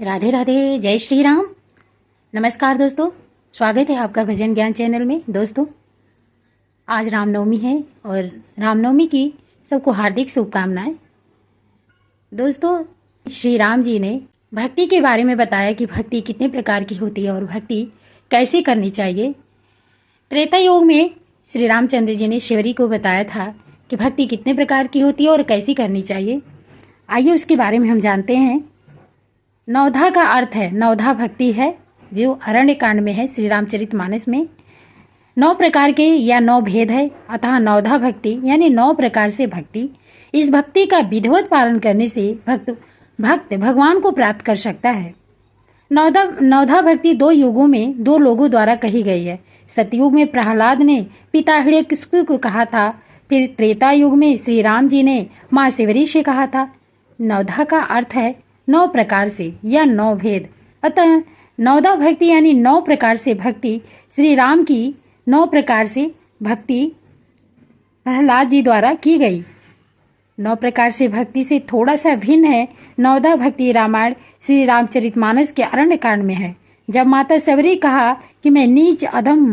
राधे राधे, जय श्री राम। नमस्कार दोस्तों, स्वागत है आपका भजन ज्ञान चैनल में। दोस्तों, आज रामनवमी है और रामनवमी की सबको हार्दिक शुभकामनाएं। दोस्तों, श्री राम जी ने भक्ति के बारे में बताया कि भक्ति कितने प्रकार की होती है और भक्ति कैसे करनी चाहिए। त्रेता युग में श्री रामचंद्र जी ने शिवरी को बताया था कि भक्ति कितने प्रकार की होती है और कैसी करनी चाहिए। आइए उसके बारे में हम जानते हैं। नवधा का अर्थ है, नवधा भक्ति है जो अरण्य कांड में है, श्री रामचरितमानस में 9 प्रकार के या 9 भेद है। अतः नवधा भक्ति यानी 9 प्रकार से भक्ति। इस भक्ति का विधिवत पालन करने से भक्त भगवान को प्राप्त कर सकता है। नवधा भक्ति 2 युगों में 2 लोगों द्वारा कही गई है। सतयुग में प्रहलाद ने पिता हिरण्यकशिपु को कहा था, फिर त्रेता युग में श्री राम जी ने माँ शिवरी से कहा था। नवधा का अर्थ है 9 प्रकार से या 9 भेद। अतः नवधा भक्ति यानी 9 प्रकार से भक्ति। श्री राम की 9 प्रकार से भक्ति प्रहलाद जी द्वारा की गई। 9 प्रकार से भक्ति से थोड़ा सा भिन्न है नवधा भक्ति रामायण श्री रामचरितमानस के अरण्य कांड में है। जब माता शबरी कहा कि मैं नीच अधम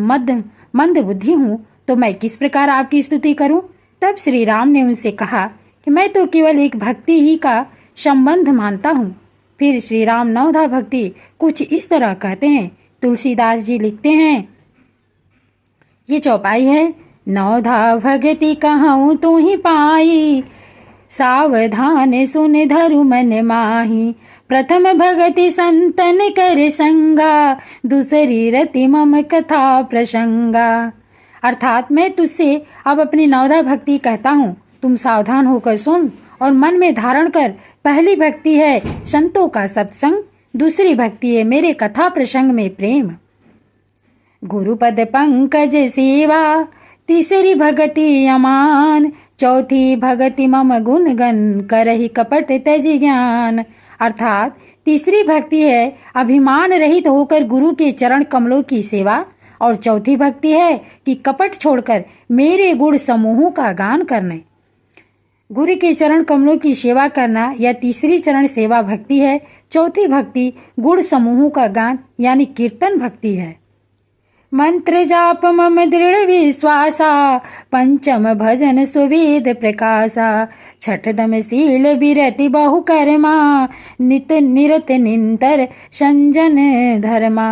मंद बुद्धि हूँ, तो मैं किस प्रकार आपकी स्तुति करूं? तब श्री राम ने उनसे कहा कि मैं तो केवल एक भक्ति ही का संबंध मानता हूँ। फिर श्री राम नवधा भक्ति कुछ इस तरह कहते हैं। तुलसीदास जी लिखते हैं, ये चौपाई है। नवधा भक्ति कहूँ तू ही पाई, सावधान सुन धरु मन माही। प्रथम भगति संतन कर संगा, दूसरी रति मम कथा प्रसंगा। अर्थात मैं तुझसे अब अपनी नवधा भक्ति कहता हूँ, तुम सावधान होकर सुन और मन में धारण कर। पहली भक्ति है संतों का सत्संग, दूसरी भक्ति है मेरे कथा प्रसंग में प्रेम। गुरुपद पंकज सेवा, तीसरी भक्ति अमान, चौथी भक्ति मम गुण गन, करहि कपट तज ज्ञान। अर्थात तीसरी भक्ति है अभिमान रहित होकर गुरु के चरण कमलों की सेवा, और चौथी भक्ति है कि कपट छोड़कर मेरे गुण समूहों का गान करने। गुरु के चरण कमलों की सेवा करना यह तीसरी चरण सेवा भक्ति है। चौथी भक्ति गुण समूहों का गान यानी कीर्तन भक्ति है। मंत्र जाप मम दृढ़ विश्वासा, पंचम भजन सुवेद प्रकाशा। छठदम शील विरति बहु कर्मा, नित निरत निंतर संजन धर्मा।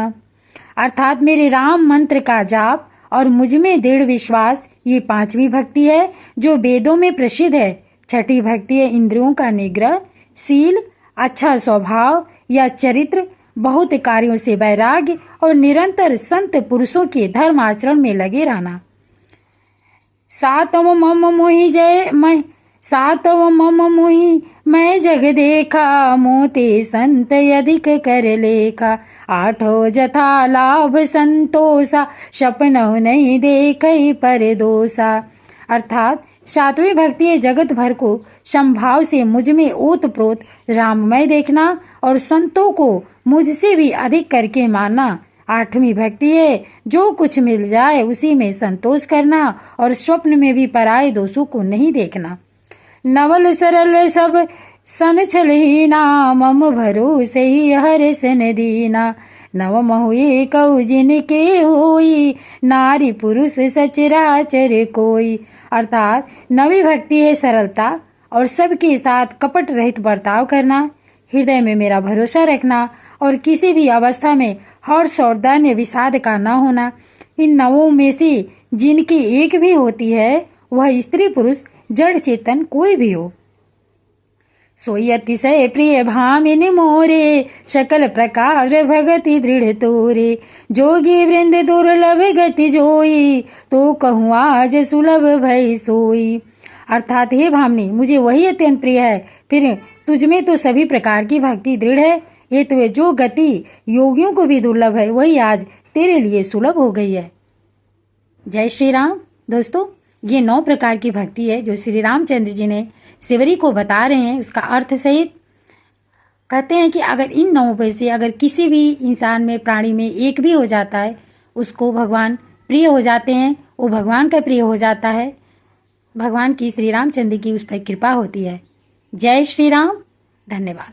अर्थात मेरे राम मंत्र का जाप और मुझ में दृढ़ विश्वास, ये 5वीं भक्ति है जो वेदों में प्रसिद्ध है। छठी भक्ति है इंद्रियों का निग्रह, शील, अच्छा स्वभाव या चरित्र, बहुत कार्यों से वैराग्य और निरंतर संत पुरुषों के धर्म आचरण में लगे रहना। सातव मम मोहि मैं जग देखा, मोते संत अधिक कर लेखा। 8 जथा लाभ संतोषा, सपनहु नहीं देखै पर दोषा। अर्थात 7वीं भक्ति है जगत भर को संभाव से मुझ में ओतप्रोत राममय देखना और संतों को मुझसे भी अधिक करके मानना। 8वीं भक्ति है जो कुछ मिल जाए उसी में संतोष करना और स्वप्न में भी पराये दोषों को नहीं देखना। नवल सरल सब सन छलहीना, मम भरोसे ही हर सन दीना। नवम हुए कऊ जिनके होई, नारी पुरुष सचराचर कोई। अर्थात 9वीं भक्ति है सरलता और सबके साथ कपट रहित बर्ताव करना, हृदय में मेरा भरोसा रखना और किसी भी अवस्था में हर्ष और दैन्य विषाद का न होना। इन 9 में से जिनकी एक भी होती है वह स्त्री पुरुष जड़ चेतन कोई भी हो। सोई अतिशय प्रिय भामिनी मोरे, सकल प्रकार भगति दृढ़ तोरे। जोगी वृंद दुर्लभ गति जोई, तो कहूँ आज सुलभ भई सोई। अर्थात हे भामिनी, मुझे वही अत्यंत प्रिय है, फिर तुझ में तो सभी प्रकार की भक्ति दृढ़ है। ये तो जो गति योगियों को भी दुर्लभ है वही आज तेरे लिए सुलभ हो गई है। जय श्री राम। दोस्तों, ये 9 प्रकार की भक्ति है जो श्री रामचंद्र जी ने शिवरी को बता रहे हैं। उसका अर्थ सहित कहते हैं कि अगर इन 9 में से अगर किसी भी इंसान में, प्राणी में एक भी हो जाता है, उसको भगवान प्रिय हो जाते हैं, वो भगवान का प्रिय हो जाता है। भगवान की, श्री रामचंद्र की उस पर कृपा होती है। जय श्री राम। धन्यवाद।